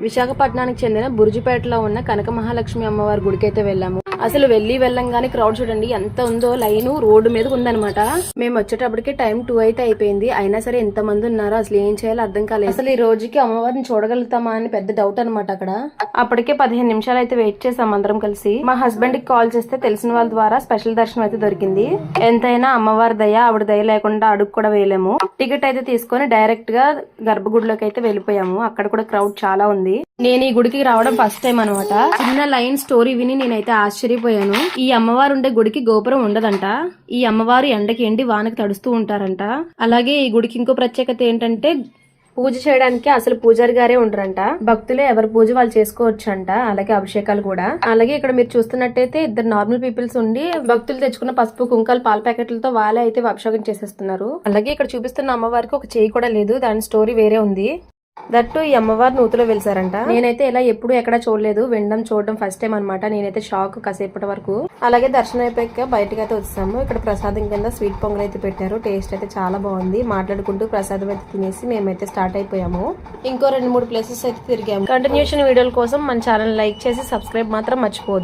విశాఖపట్నానికి చెందిన బురుజుపేటలో ఉన్న కనక మహాలక్ష్మి అమ్మవారి గుడికి అయితే వెళ్ళాము. అసలు వెళ్ళంగానే క్రౌడ్ చూడండి ఎంత ఉందో. లైన్ రోడ్డు మీద ఉందనమాట. మేము వచ్చేటప్పటికి టైం 2 అయితే అయిపోయింది. అయినా సరే ఎంత మంది ఉన్నారో అసలు ఏం చేయాలో అర్థం కాలేదు. అసలు ఈ రోజుకి అమ్మవారిని చూడగలుగుతామా అని పెద్ద డౌట్ అనమాట. అక్కడ అప్పటికే 15 నిమిషాలు అయితే వెయిట్ చేసాం అందరం కలిసి. మా హస్బెండ్ కి కాల్ చేస్తే తెలిసిన వాళ్ళ ద్వారా స్పెషల్ దర్శనం అయితే దొరికింది. ఎంతైనా అమ్మవారి దయ, ఆవిడ దయ లేకుండా అడుగు కూడా వేయలేము. టికెట్ అయితే తీసుకొని డైరెక్ట్ గా గర్భగుడిలోకి అయితే వెళ్ళిపోయాము. అక్కడ కూడా క్రౌడ్ చాలా ఉంది. నేను ఈ గుడికి రావడం ఫస్ట్ టైం అనమాట. చిన్న లైన్ స్టోరీ విని నేనైతే ఆశ్చర్యపోయాను. ఈ అమ్మవారు ఉండే గుడికి గోపురం ఉండదంట. ఈ అమ్మవారు ఎండకి ఎండి వానకి తడుస్తూ ఉంటారంట. అలాగే ఈ గుడికి ఇంకో ప్రత్యేకత ఏంటంటే పూజ చేయడానికి అసలు పూజారి గారే ఉండరంట. భక్తులే ఎవరి పూజ వాళ్ళు చేసుకోవచ్చు అంట. అలాగే అభిషేకాలు కూడా. అలాగే ఇక్కడ మీరు చూస్తున్నట్టయితే 2 నార్మల్ పీపుల్స్ ఉండి భక్తులు తెచ్చుకున్న పసుపు కుంకాలు పాల ప్యాకెట్లతో వాళ్ళే అయితే అభిషేకం చేసేస్తున్నారు. అలాగే ఇక్కడ చూపిస్తున్న అమ్మవారికి ఒక చేయి కూడా లేదు. దాని స్టోరీ వేరే ఉంది. దట్టు ఈ అమ్మవారు నూతిలో వెలిసారంట. నేనైతే ఇలా ఎప్పుడు ఎక్కడ చూడలేదు. వినడం చూడడం ఫస్ట్ టైం అనమాట. నేనైతే షాక్ కాసేపటి వరకు. అలాగే దర్శనం అయిపోయాక బయటకు అయితే వచ్చాము. ఇక్కడ ప్రసాదం కింద స్వీట్ పొంగల్ అయితే పెట్టారు. టేస్ట్ అయితే చాలా బాగుంది. మాట్లాడుకుంటూ ప్రసాదం అయితే తినేసి మేమైతే స్టార్ట్ అయిపోయాము. ఇంకో 2-3 ప్లేసెస్ అయితే తిరిగాము. కంటిన్యూషన్ వీడియోల కోసం మన ఛానల్ లైక్ చేసి సబ్స్క్రైబ్ మాత్రం మర్చిపోవద్దు.